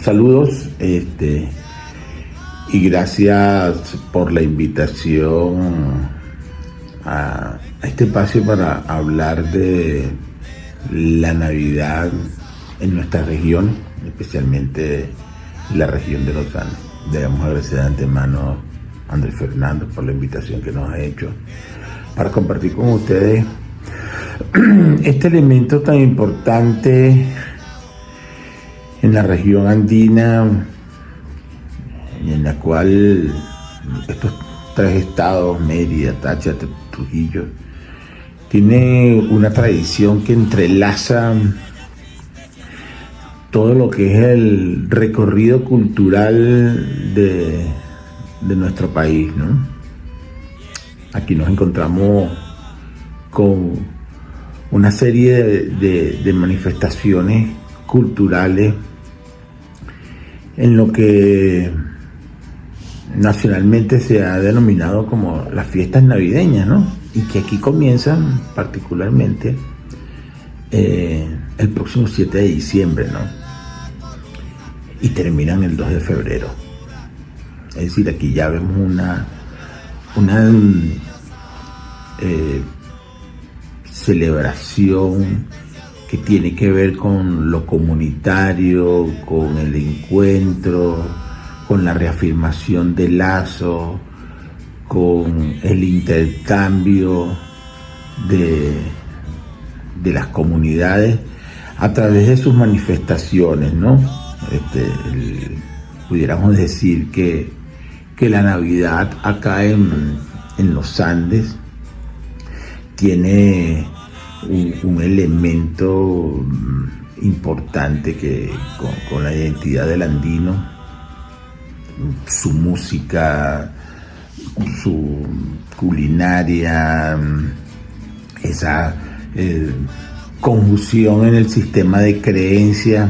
Saludos, y gracias por la invitación a este espacio para hablar de la Navidad en nuestra región, especialmente la región de los Andes. Debemos agradecer de antemano a Andrés Fernando por la invitación que nos ha hecho para compartir con ustedes este elemento tan importante en la región andina, en la cual estos tres estados, Mérida, Táchira, Trujillo, tiene una tradición que entrelaza todo lo que es el recorrido cultural de nuestro país, ¿no? Aquí nos encontramos con una serie de manifestaciones culturales en lo que nacionalmente se ha denominado como las fiestas navideñas, ¿no? Y que aquí comienzan particularmente el próximo 7 de diciembre, ¿no? Y terminan el 2 de febrero. Es decir, aquí ya vemos una celebración que tiene que ver con lo comunitario, con el encuentro, con la reafirmación de lazos, con el intercambio de las comunidades a través de sus manifestaciones, ¿no? Pudiéramos decir que la Navidad acá en los Andes tiene un elemento importante que con la identidad del andino, su música, su culinaria, esa conjunción en el sistema de creencias,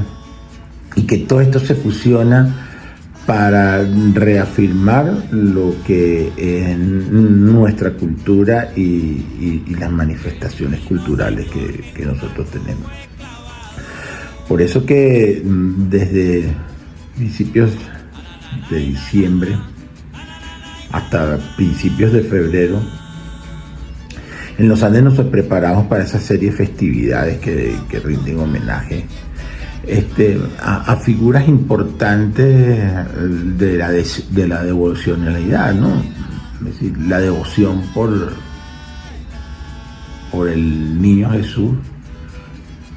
y que todo esto se fusiona para reafirmar lo que es nuestra cultura y las manifestaciones culturales que nosotros tenemos. Por eso que desde principios de diciembre hasta principios de febrero, en los Andes nos preparamos para esa serie de festividades que rinden homenaje a figuras importantes de la devocionalidad, ¿no? Es decir, la devoción por el niño Jesús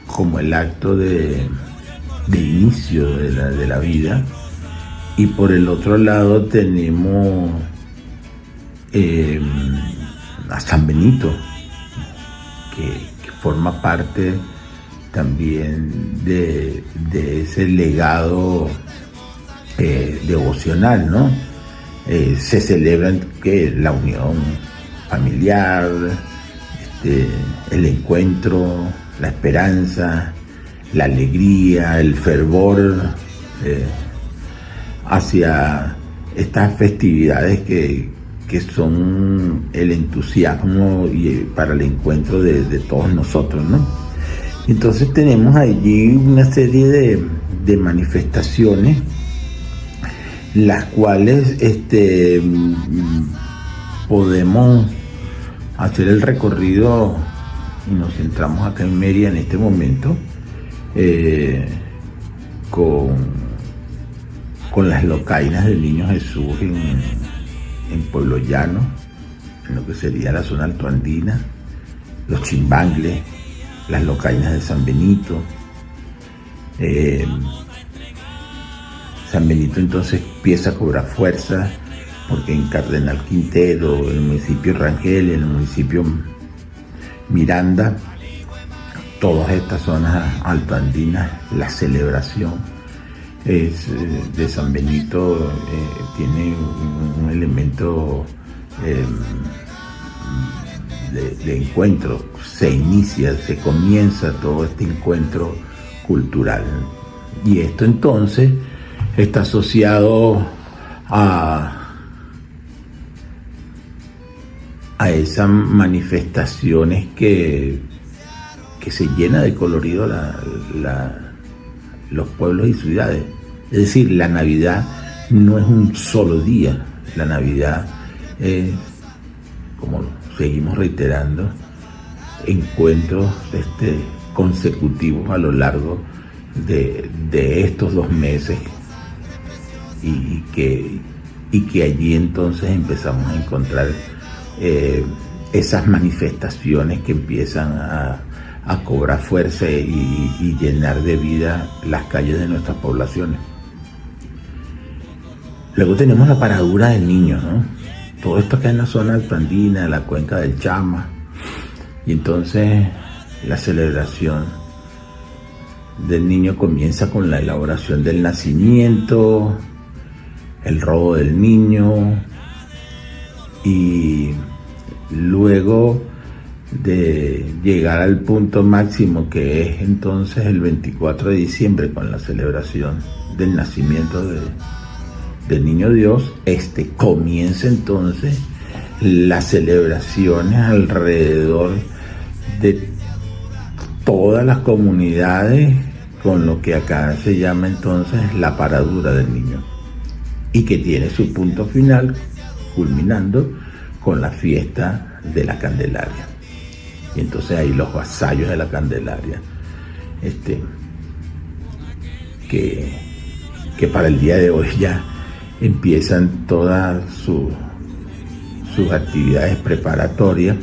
como el acto de inicio de la vida, y por el otro lado tenemos a San Benito, que forma parte también de ese legado devocional, ¿no? Se celebra la unión familiar, el encuentro, la esperanza, la alegría, el fervor hacia estas festividades que son el entusiasmo y para el encuentro de todos nosotros, ¿no? Entonces tenemos allí una serie de manifestaciones, las cuales podemos hacer el recorrido, y nos centramos acá en Mérida en este momento, con las locainas del Niño Jesús en Pueblo Llano, en lo que sería la zona altoandina, los chimbangles, las locainas de San Benito. San Benito entonces empieza a cobrar fuerza, porque en Cardenal Quintero, en el municipio Rangel, en el municipio Miranda, todas estas zonas altoandinas, la celebración de San Benito tiene un elemento de encuentro. Se comienza todo este encuentro cultural, y esto entonces está asociado a esas manifestaciones que se llena de colorido los pueblos y ciudades. Es decir, la Navidad no es un solo día, la Navidad es, como seguimos reiterando, encuentros consecutivos a lo largo de estos 2 meses y que allí entonces empezamos a encontrar esas manifestaciones que empiezan a cobrar fuerza y llenar de vida las calles de nuestras poblaciones. Luego tenemos la paradura del niño, ¿no? Todo esto acá en la zona altoandina, la cuenca del Chama, y entonces la celebración del niño comienza con la elaboración del nacimiento, el robo del niño, y luego de llegar al punto máximo, que es entonces el 24 de diciembre con la celebración del nacimiento del niño Dios, comienza entonces las celebraciones alrededor de todas las comunidades, con lo que acá se llama entonces la paradura del niño, y que tiene su punto final culminando con la fiesta de la Candelaria. Y entonces ahí los vasallos de la Candelaria, que para el día de hoy ya empiezan todas sus actividades preparatorias,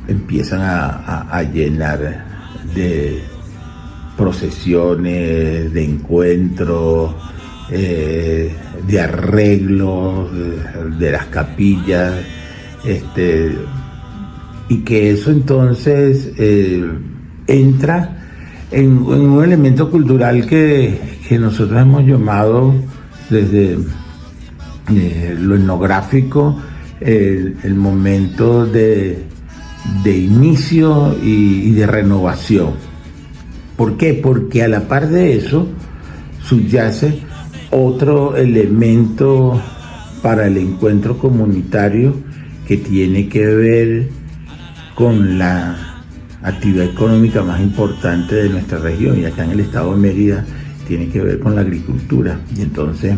empiezan a llenar de procesiones, de encuentros, de arreglos de las capillas, y que eso entonces entra en un elemento cultural que nosotros hemos llamado desde lo etnográfico el momento de inicio y de renovación. ¿Por qué? Porque a la par de eso subyace otro elemento para el encuentro comunitario que tiene que ver con la actividad económica más importante de nuestra región, y acá en el estado de Mérida tiene que ver con la agricultura. Y entonces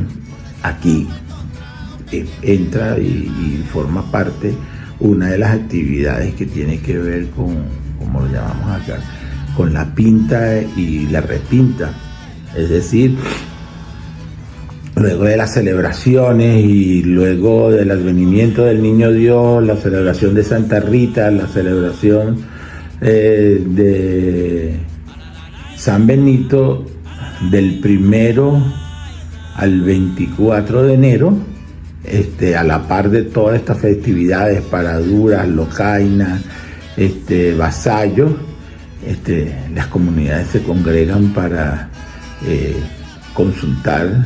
aquí entra y forma parte una de las actividades que tiene que ver con, como lo llamamos acá, con la pinta y la repinta. Es decir, luego de las celebraciones y luego del advenimiento del Niño Dios, la celebración de Santa Rita, la celebración de San Benito, del 1 al 24 de enero, a la par de todas estas festividades, paraduras, locainas, vasallos, las comunidades se congregan para consultar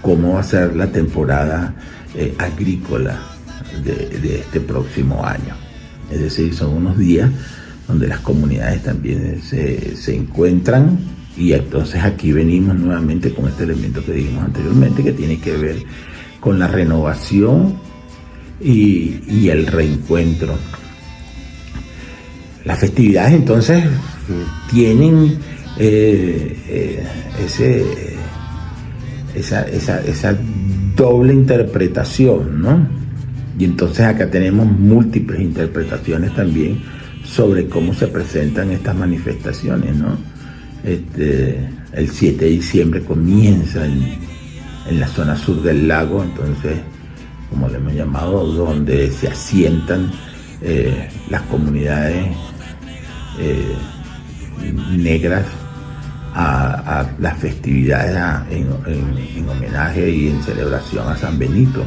cómo va a ser la temporada agrícola de este próximo año. Es decir, son unos días donde las comunidades también se encuentran, y entonces aquí venimos nuevamente con este elemento que dijimos anteriormente, que tiene que ver con la renovación y el reencuentro. Las festividades entonces tienen esa doble interpretación, ¿no? Y entonces acá tenemos múltiples interpretaciones también sobre cómo se presentan estas manifestaciones, ¿no? El 7 de diciembre comienza en la zona sur del lago, entonces, como le hemos llamado, donde se asientan las comunidades negras a las festividades en homenaje y en celebración a San Benito.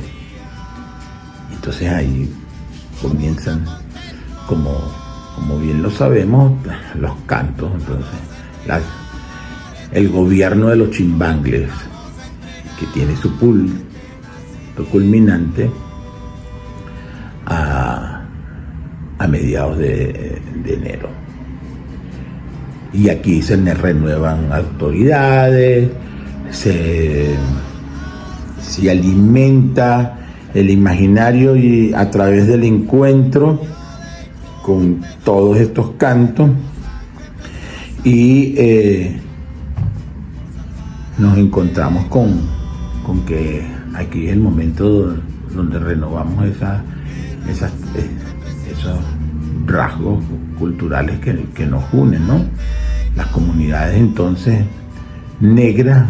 Entonces ahí comienzan, como bien lo sabemos, los cantos. Entonces el gobierno de los chimbangles, que tiene su punto culminante a mediados de enero. Y aquí se renuevan autoridades, se alimenta el imaginario, y a través del encuentro con todos estos cantos, y nos encontramos con que aquí es el momento donde renovamos esos rasgos culturales que nos unen, ¿no? Las comunidades entonces negras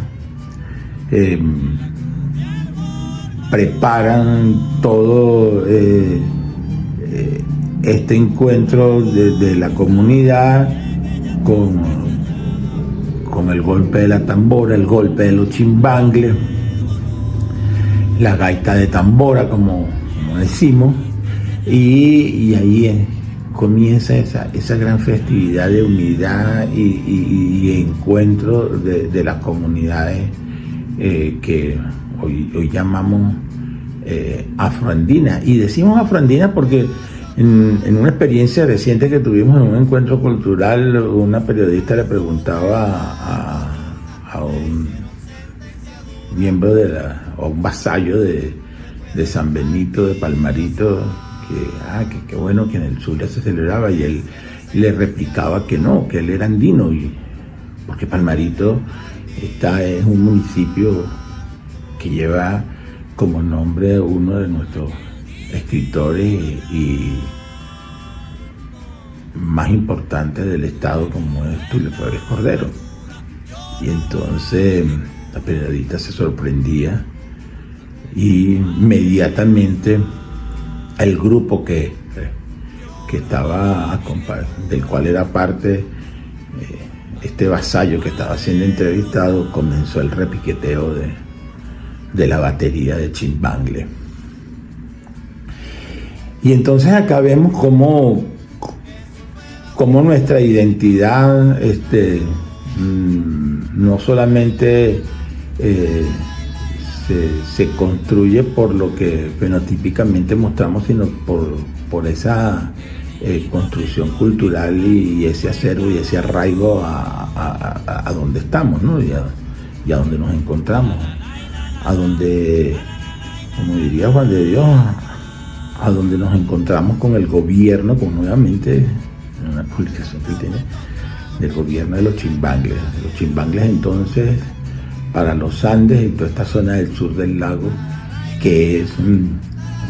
preparan todo este encuentro de la comunidad con el golpe de la tambora, el golpe de los chimbangles, la gaita de tambora, como decimos, y ahí comienza esa gran festividad de unidad y encuentro de las comunidades que hoy llamamos afroandinas. Y decimos afroandinas porque en una experiencia reciente que tuvimos en un encuentro cultural, una periodista le preguntaba a un miembro a un vasallo de San Benito, de Palmarito, que qué bueno que en el sur ya se celebraba, y él le replicaba que no, que él era andino, porque Palmarito es un municipio que lleva como nombre uno de nuestros escritores y más importantes del estado, como es Tulio Flores Cordero. Y entonces la periodista se sorprendía, y inmediatamente el grupo que estaba, del cual era parte este vasallo que estaba siendo entrevistado, comenzó el repiqueteo de la batería de chimbangle. Y entonces acá vemos cómo nuestra identidad no solamente se construye por lo que fenotípicamente mostramos, sino por esa construcción cultural y ese acervo y ese arraigo a donde estamos, ¿no? y a donde nos encontramos, a donde, como diría Juan de Dios, a donde nos encontramos con el gobierno, con nuevamente una publicación que él tiene del gobierno de los chimbangles. Los chimbangles entonces, para los Andes y toda esta zona del sur del lago, que es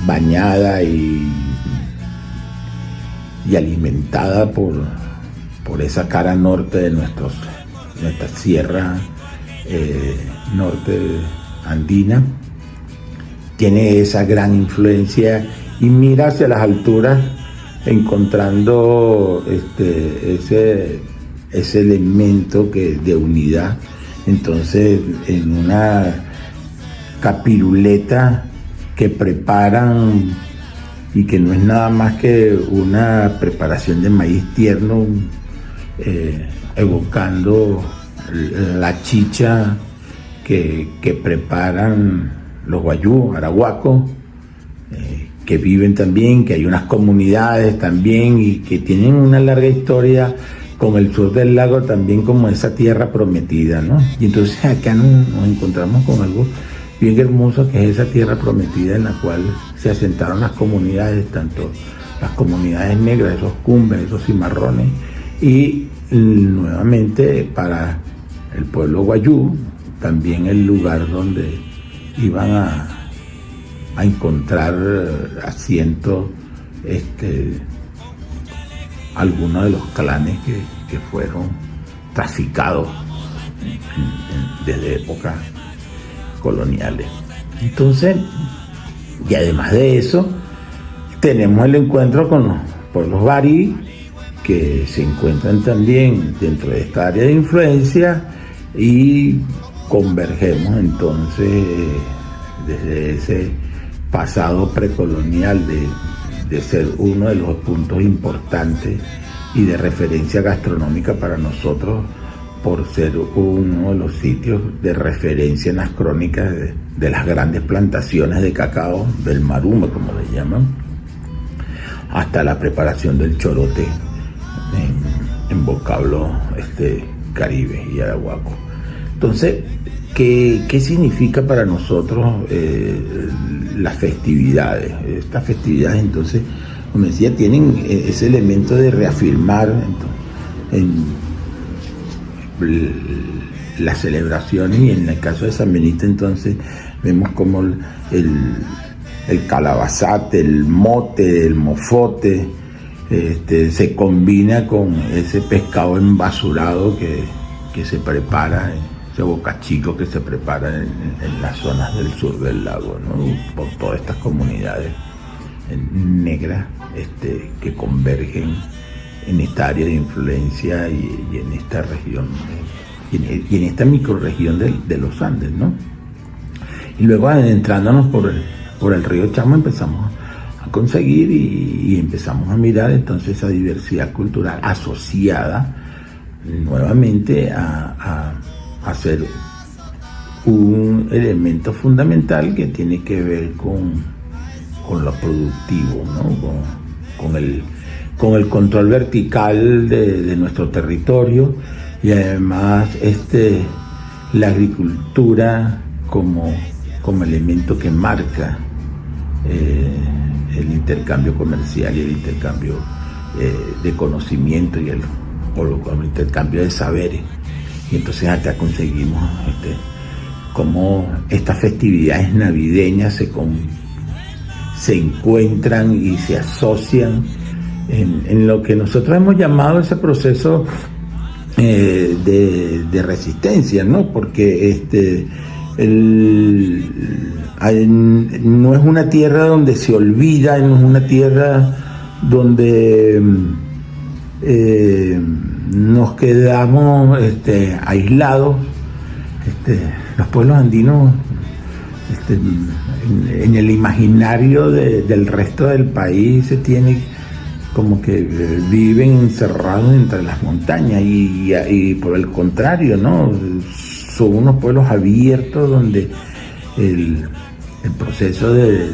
bañada y alimentada por esa cara norte de nuestra sierra norte andina, tiene esa gran influencia y mira hacia las alturas encontrando ese elemento de unidad. Entonces, en una capiruleta que preparan y que no es nada más que una preparación de maíz tierno, evocando la chicha que preparan los guayú, arahuacos, que viven también, que hay unas comunidades también y que tienen una larga historia con el sur del lago también como esa tierra prometida, ¿no? Y entonces acá nos encontramos con algo bien hermoso, que es esa tierra prometida en la cual se asentaron las comunidades, tanto las comunidades negras, esos cumbres, esos cimarrones, y nuevamente para el pueblo guayú, también el lugar donde iban a encontrar asiento algunos de los clanes que fueron traficados desde épocas coloniales. Entonces, y además de eso, tenemos el encuentro con los pueblos bari, que se encuentran también dentro de esta área de influencia, y convergemos entonces desde ese pasado precolonial de ser uno de los puntos importantes y de referencia gastronómica para nosotros, por ser uno de los sitios de referencia en las crónicas de las grandes plantaciones de cacao, del marumba como le llaman, hasta la preparación del chorote en vocablo caribe y arahuaco. Entonces, ¿qué significa para nosotros las festividades? Estas festividades, entonces, como decía, tienen ese elemento de reafirmar las celebraciones, y en el caso de San Benito entonces vemos como el calabazate, el mote, el mofote, se combina con ese pescado embasurado que se prepara, ese bocachico que se prepara en las zonas del sur del lago, ¿no? Por todas estas comunidades negras que convergen en esta área de influencia y en esta región, y en esta microrregión de los Andes, ¿no? Y luego, adentrándonos por el río Chamo, empezamos a conseguir y empezamos a mirar entonces esa diversidad cultural asociada nuevamente a ser un elemento fundamental que tiene que ver con lo productivo, ¿no? Con el control vertical de nuestro territorio, y además la agricultura como elemento que marca el intercambio comercial y el intercambio de conocimiento y el intercambio de saberes. Y entonces acá conseguimos cómo estas festividades navideñas se encuentran y se asocian en lo que nosotros hemos llamado ese proceso de resistencia, ¿no? Porque no es una tierra donde se olvida, no es una tierra donde nos quedamos aislados. Los pueblos andinos en el imaginario del resto del país se tiene como que viven encerrados entre las montañas, y por el contrario, ¿no? Son unos pueblos abiertos donde el proceso de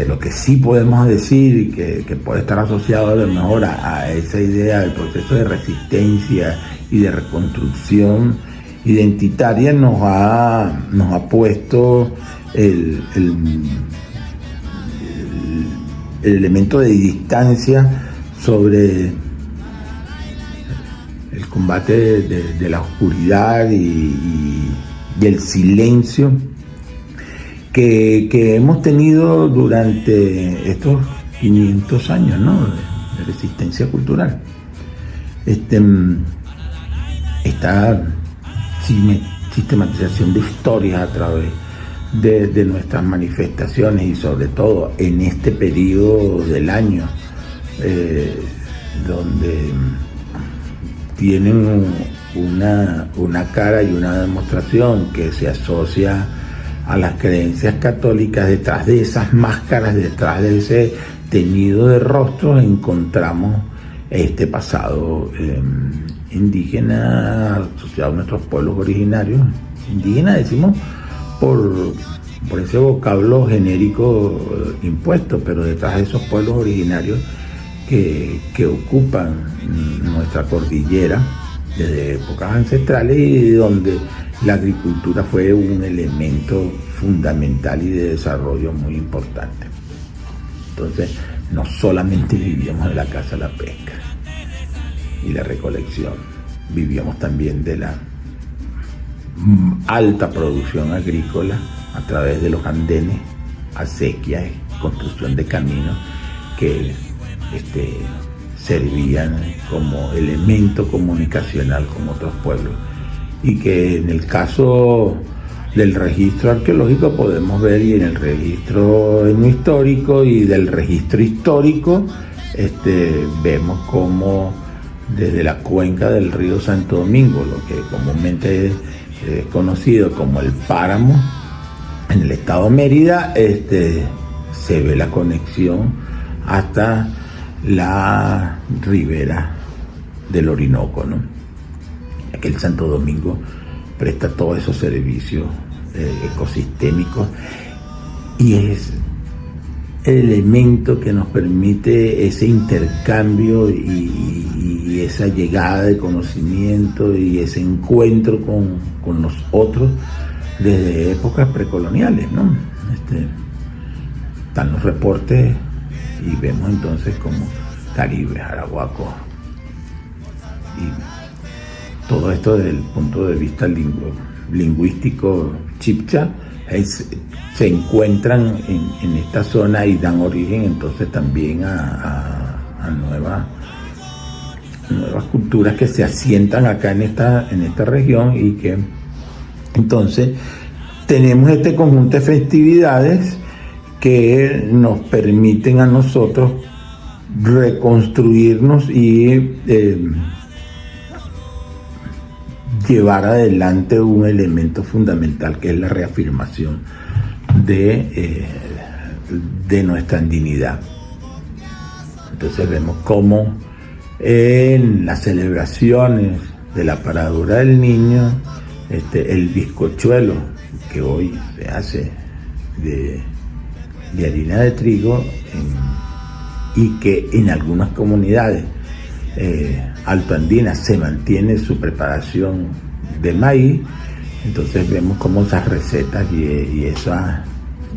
lo que sí podemos decir y que puede estar asociado a lo mejor a esa idea del proceso de resistencia y de reconstrucción identitaria nos ha puesto el elemento de distancia sobre el combate de la oscuridad y el silencio que hemos tenido durante estos 500 años, ¿no? de resistencia cultural. Esta sistematización de historias a través de nuestras manifestaciones, y sobre todo en este periodo del año donde tienen una cara y una demostración que se asocia a las creencias católicas. Detrás de esas máscaras, detrás de ese teñido de rostros, encontramos este pasado indígena asociado a nuestros pueblos originarios. Indígena decimos por ese vocablo genérico impuesto, pero detrás de esos pueblos originarios que ocupan nuestra cordillera desde épocas ancestrales, y donde la agricultura fue un elemento fundamental y de desarrollo muy importante. Entonces, no solamente vivíamos de la caza, la pesca y la recolección, vivíamos también de la alta producción agrícola a través de los andenes, acequias, construcción de caminos que servían como elemento comunicacional con otros pueblos, y que en el caso del registro arqueológico podemos ver, y en el registro etnohistórico y del registro histórico vemos como desde la cuenca del río Santo Domingo, lo que comúnmente es conocido como el Páramo, en el estado Mérida, se ve la conexión hasta la ribera del Orinoco, ¿no? Aquí el Santo Domingo presta todos esos servicios ecosistémicos, y es el elemento que nos permite ese intercambio y esa llegada de conocimiento y ese encuentro con los otros desde épocas precoloniales, ¿no? Están los reportes y vemos entonces como Caribe, Arahuaco todo esto desde el punto de vista lingüístico chibcha, se encuentran en esta zona y dan origen entonces también a nuevas culturas que se asientan acá en esta región, y que entonces tenemos este conjunto de festividades que nos permiten a nosotros reconstruirnos y llevar adelante un elemento fundamental, que es la reafirmación de nuestra andinidad. Entonces vemos cómo en las celebraciones de la paradura del niño, el bizcochuelo, que hoy se hace de harina de trigo, y que en algunas comunidades altoandinas se mantiene su preparación de maíz. Entonces vemos cómo esas recetas y esas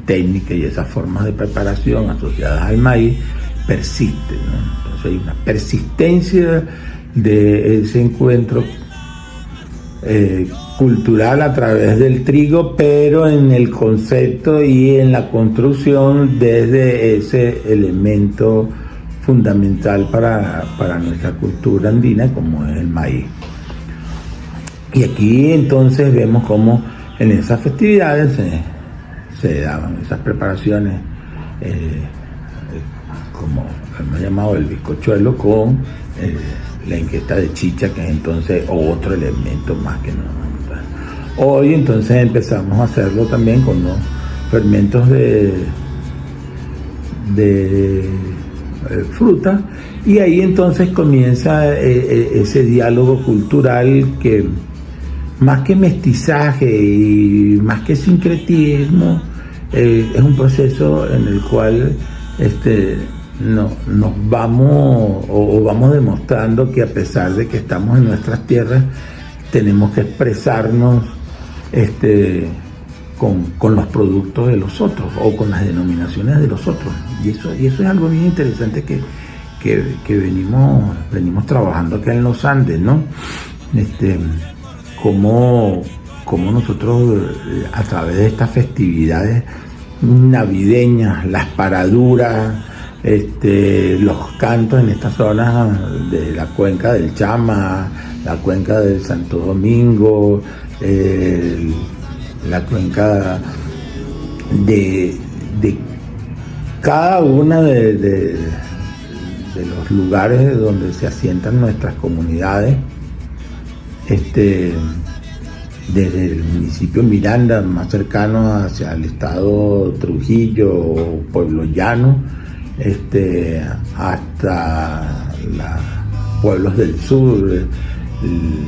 técnicas y esas formas de preparación asociadas al maíz persisten, ¿no? Entonces hay una persistencia de ese encuentro cultural a través del trigo, pero en el concepto y en la construcción desde ese elemento fundamental para nuestra cultura andina, como es el maíz. Y aquí entonces vemos cómo en esas festividades se daban esas preparaciones, como hemos llamado el bizcochuelo, con la ingesta de chicha, que es entonces otro elemento más que no. Hoy entonces empezamos a hacerlo también con los fermentos de fruta, y ahí entonces comienza ese diálogo cultural que, más que mestizaje y más que sincretismo, es un proceso en el cual nos vamos demostrando que, a pesar de que estamos en nuestras tierras, tenemos que expresarnos con los productos de los otros, o con las denominaciones de los otros. Y eso es algo bien interesante que venimos trabajando acá en los Andes, ¿no? Como nosotros, a través de estas festividades navideñas, las paraduras, los cantos en estas zonas de la cuenca del Chama, la cuenca del Santo Domingo, la cuenca de cada una de los lugares donde se asientan nuestras comunidades, desde el municipio Miranda, más cercano hacia el estado Trujillo o Pueblo Llano, hasta los pueblos del sur,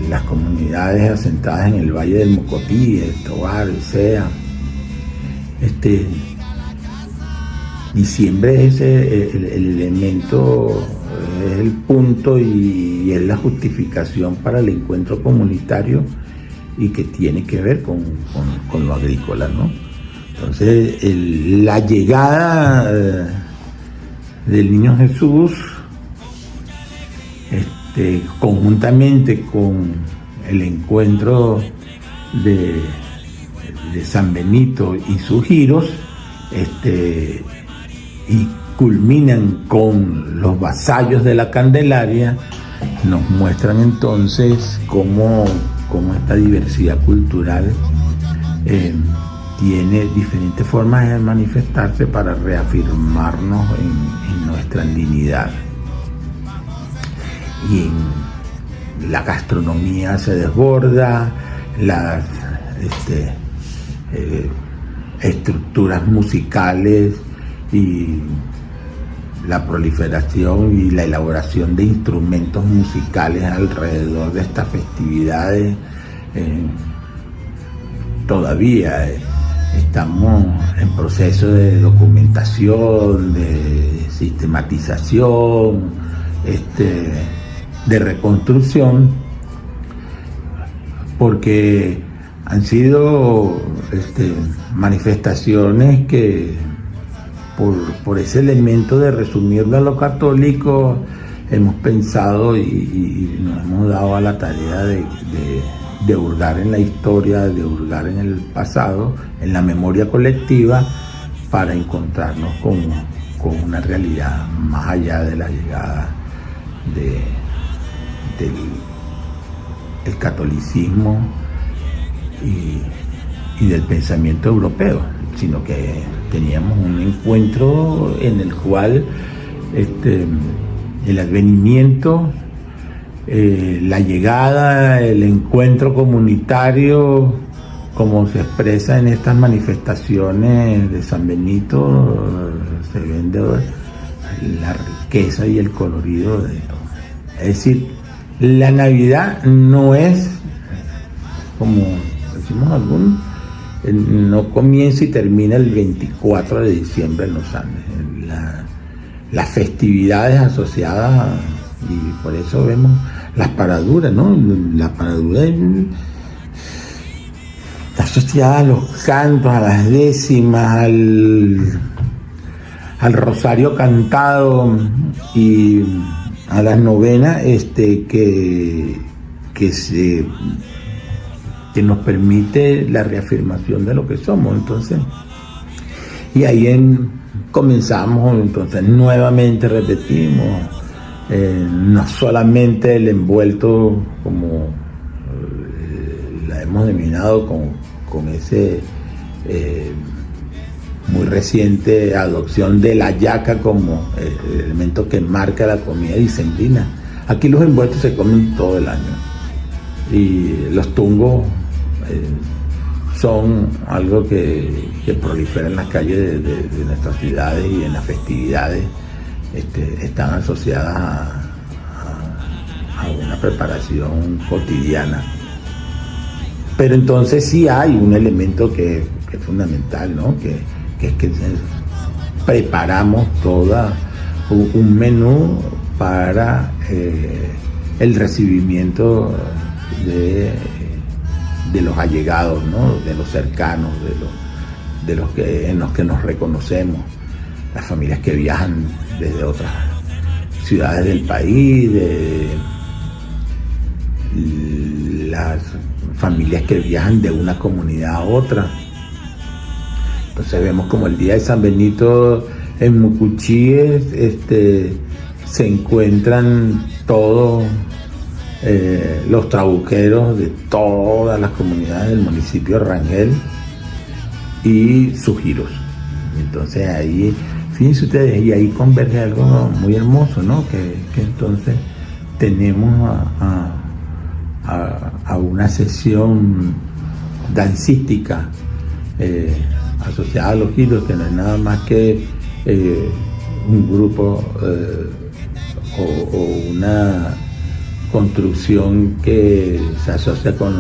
las comunidades asentadas en el Valle del Mocotí, el Tobar, el Sea. Diciembre es el elemento, es el punto y es la justificación para el encuentro comunitario, y que tiene que ver con lo agrícola, ¿no? Entonces, la llegada del Niño Jesús, conjuntamente con el encuentro de San Benito y sus giros, y culminan con los vasallos de la Candelaria, nos muestran entonces cómo esta diversidad cultural tiene diferentes formas de manifestarse para reafirmarnos en nuestra andinidad. Y en la gastronomía se desborda, las estructuras musicales y la proliferación y la elaboración de instrumentos musicales alrededor de estas festividades. Todavía estamos en proceso de documentación, de sistematización, de reconstrucción, porque han sido manifestaciones que, por ese elemento de resumirlo a lo católico, hemos pensado y nos hemos dado a la tarea de hurgar en la historia, de hurgar en el pasado, en la memoria colectiva, para encontrarnos con una realidad más allá de la llegada del catolicismo y del pensamiento europeo, sino que teníamos un encuentro en el cual el advenimiento, la llegada, el encuentro comunitario, como se expresa en estas manifestaciones de San Benito, se ven la riqueza y el colorido de todo. Es decir, la Navidad no es, como decimos algunos, no comienza y termina el 24 de diciembre en los Andes. Las festividades asociadas, y por eso vemos las paraduras, ¿no? La paradura está asociada a los cantos, a las décimas, al rosario cantado y a las novenas que nos permite la reafirmación de lo que somos. Entonces, y ahí comenzamos, entonces nuevamente repetimos, no solamente el envuelto, como la hemos denominado con ese muy reciente adopción de la yaca como el elemento que marca la comida dicembrina. Aquí los envueltos se comen todo el año y los tungos son algo que prolifera en las calles de nuestras ciudades, y en las festividades están asociadas a una preparación cotidiana. Pero entonces sí hay un elemento que es fundamental, ¿no? Que es que preparamos todo un menú para el recibimiento de los allegados, ¿no? De los cercanos, de los que en los que nos reconocemos, las familias que viajan desde otras ciudades del país, de las familias que viajan de una comunidad a otra. Entonces vemos como el día de San Benito en Mucuchíes se encuentran todos los trabuqueros de todas las comunidades del municipio de Rangel y sus giros. Entonces ahí, fíjense ustedes, y ahí converge algo muy hermoso, ¿no? Que entonces tenemos a una sesión dancística asociada a los giros, que no es nada más que un grupo o una construcción que se asocia con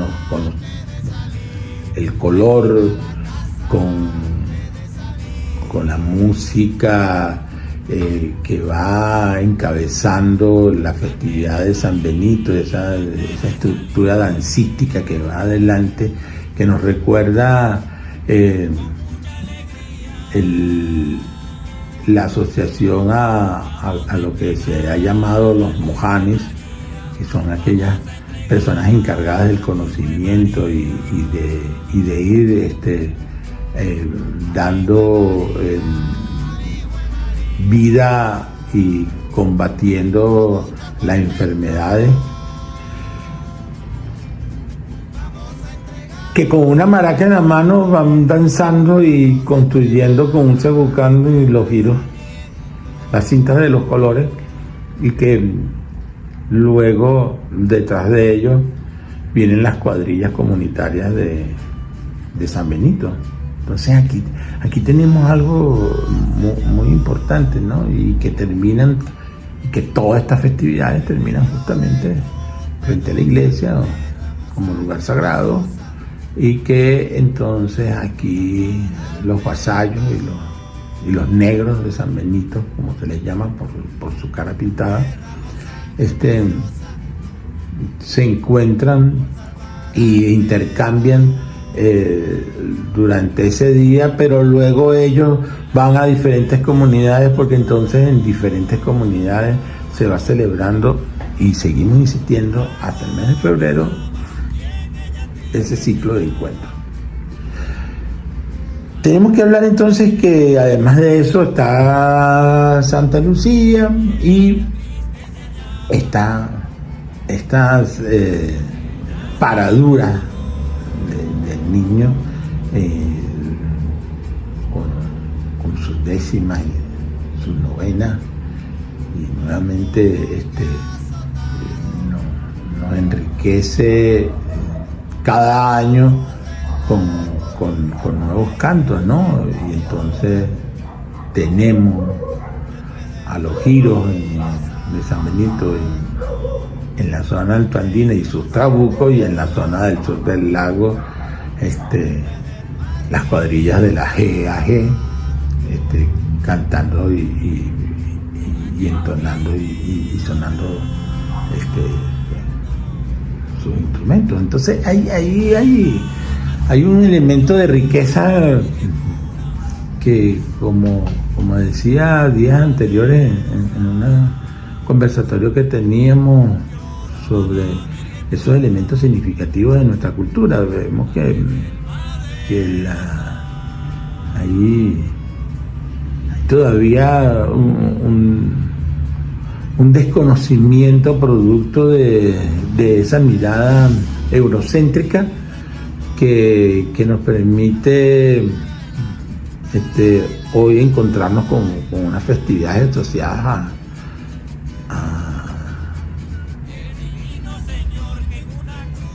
el color, con la música que va encabezando la festividad de San Benito, esa estructura dancística que va adelante, que nos recuerda la asociación a lo que se ha llamado los mojanes, que son aquellas personas encargadas del conocimiento y de ir dando vida y combatiendo las enfermedades, que con una maraca en la mano van danzando y construyendo con un cebucando y los giros, las cintas de los colores, y que luego detrás de ellos vienen las cuadrillas comunitarias de San Benito. Entonces aquí tenemos algo muy importante, ¿no? Y que todas estas festividades terminan justamente frente a la iglesia como lugar sagrado, y que entonces aquí los vasallos y los negros de San Benito, como se les llama por su cara pintada, se encuentran e intercambian durante ese día, pero luego ellos van a diferentes comunidades, porque entonces en diferentes comunidades se va celebrando y seguimos insistiendo hasta el mes de febrero ese ciclo de encuentro. Tenemos que hablar entonces que además de eso está Santa Lucía y está estas paraduras del niño con sus décimas y sus novenas, y nuevamente nos enriquece cada año con nuevos cantos, ¿no? Y entonces tenemos a los giros de San Benito en la zona altoandina y sus trabucos, y en la zona del sur del lago las cuadrillas de la GAG cantando y entonando y sonando sus instrumentos. Entonces hay un elemento de riqueza que, como decía días anteriores en un conversatorio que teníamos sobre esos elementos significativos de nuestra cultura, vemos que hay todavía un desconocimiento producto de esa mirada eurocéntrica que nos permite hoy encontrarnos con unas festividades asociadas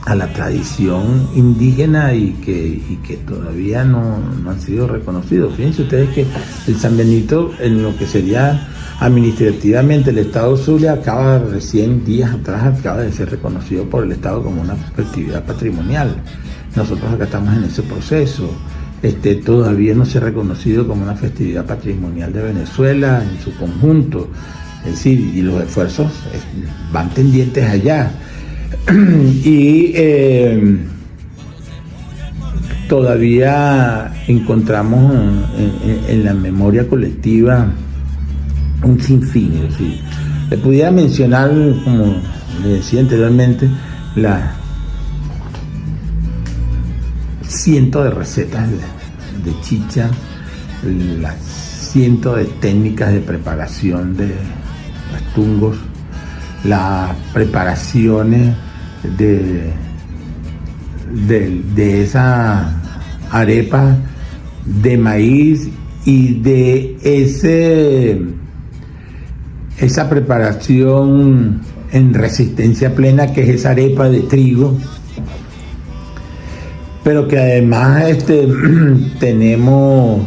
a la tradición indígena y que todavía no han sido reconocidos. Fíjense ustedes que el San Benito, en lo que sería administrativamente el Estado Zulia, acaba recién días atrás de ser reconocido por el Estado como una festividad patrimonial. Nosotros acá estamos en ese proceso. Todavía no se ha reconocido como una festividad patrimonial de Venezuela en su conjunto. Es decir, y los esfuerzos van tendientes allá. Y todavía encontramos en la memoria colectiva un sinfín. Es decir, le pudiera mencionar, como le decía anteriormente, las cientos de recetas de chicha, las cientos de técnicas de preparación de tungos, las preparaciones de esa arepa de maíz y de esa preparación en resistencia plena que es esa arepa de trigo, pero que además tenemos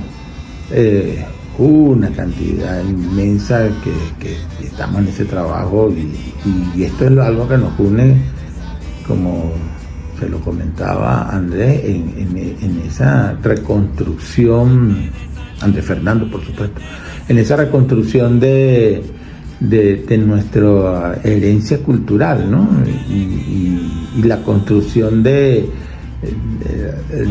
una cantidad inmensa que estamos en ese trabajo y esto es algo que nos une, como se lo comentaba Andrés, en esa reconstrucción, Andrés Fernando por supuesto, en esa reconstrucción de nuestra herencia cultural, ¿no? Y la construcción de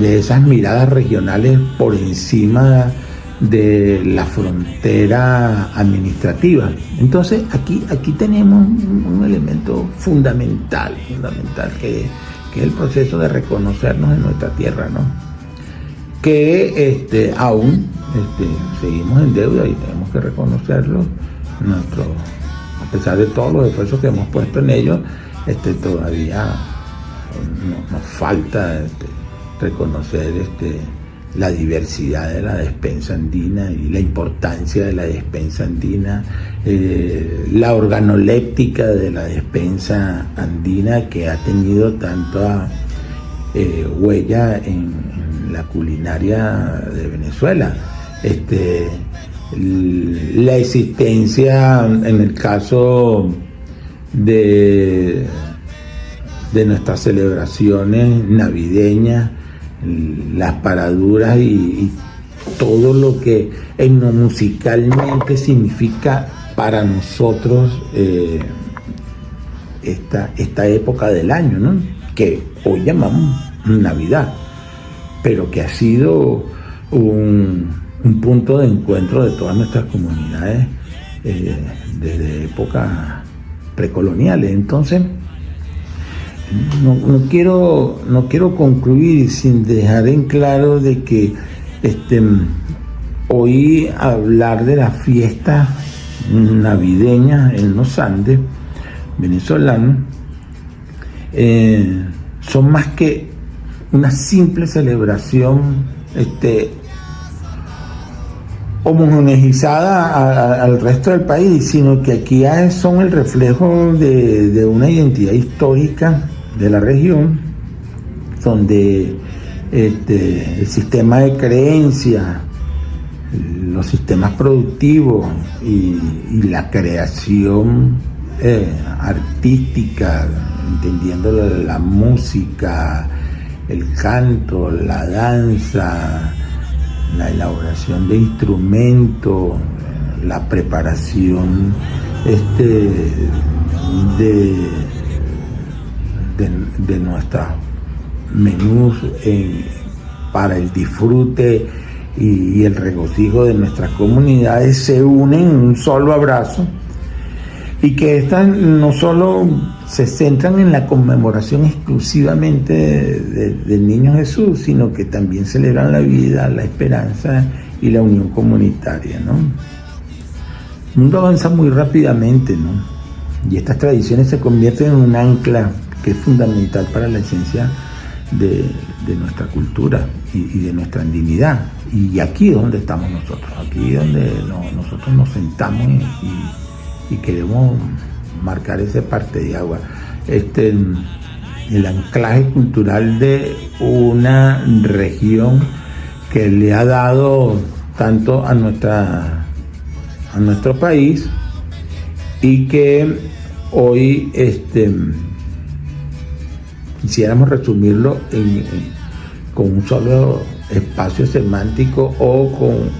esas miradas regionales por encima de la frontera administrativa. Entonces aquí tenemos un elemento fundamental que es el proceso de reconocernos en nuestra tierra, ¿no? Que aún seguimos en deuda y tenemos que reconocerlo. A pesar de todos los esfuerzos que hemos puesto en ello, todavía nos falta reconocer la diversidad de la despensa andina y la importancia de la despensa andina, la organoléptica de la despensa andina, que ha tenido tanta huella en la culinaria de Venezuela. La existencia, en el caso de nuestras celebraciones navideñas, las paraduras y todo lo que etnomusicalmente significa para nosotros esta época del año, ¿no? Que hoy llamamos Navidad, pero que ha sido un punto de encuentro de todas nuestras comunidades desde épocas precoloniales. Entonces, no quiero concluir sin dejar en claro de que hoy hablar de las fiestas navideñas en los Andes venezolanos son más que una simple celebración homogeneizada al resto del país, sino que aquí son el reflejo de una identidad histórica de la región, donde el sistema de creencias, los sistemas productivos y la creación artística, entendiendo la música, el canto, la danza, la elaboración de instrumentos, la preparación de nuestros menús para el disfrute y el regocijo de nuestras comunidades se unen en un solo abrazo, y que estas no solo se centran en la conmemoración exclusivamente del Niño Jesús, sino que también celebran la vida, la esperanza y la unión comunitaria, ¿no? El mundo avanza muy rápidamente, ¿no? Y estas tradiciones se convierten en un ancla que es fundamental para la esencia de nuestra cultura y de nuestra dignidad. Y aquí es donde estamos nosotros, aquí es donde nosotros nos sentamos y queremos marcar ese parte de agua. El anclaje cultural de una región que le ha dado tanto a nuestro país, y que hoy quisiéramos resumirlo con un solo espacio semántico, o con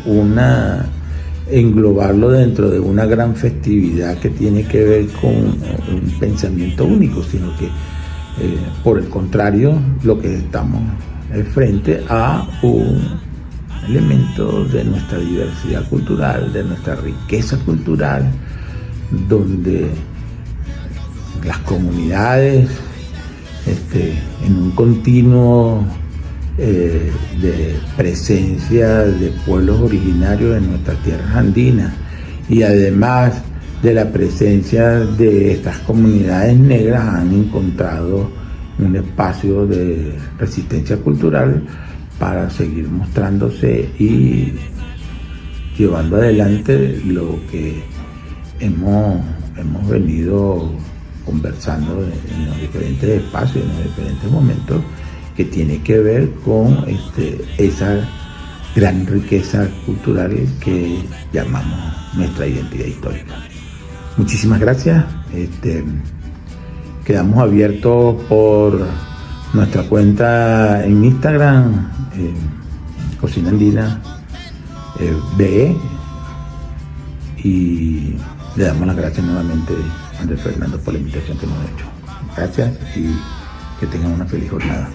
englobarlo dentro de una gran festividad que tiene que ver con un pensamiento único, sino que por el contrario, lo que estamos es frente a un elemento de nuestra diversidad cultural, de nuestra riqueza cultural, donde las comunidades en un continuo de presencia de pueblos originarios en nuestras tierras andinas, y además de la presencia de estas comunidades negras, han encontrado un espacio de resistencia cultural para seguir mostrándose y llevando adelante lo que hemos venido conversando en los diferentes espacios, en los diferentes momentos, que tiene que ver con esa gran riqueza cultural que llamamos nuestra identidad histórica. Muchísimas gracias. Quedamos abiertos por nuestra cuenta en Instagram, Cocina Andina BE, y le damos las gracias nuevamente a Andrés Fernando por la invitación que nos ha hecho. Gracias y que tengan una feliz jornada.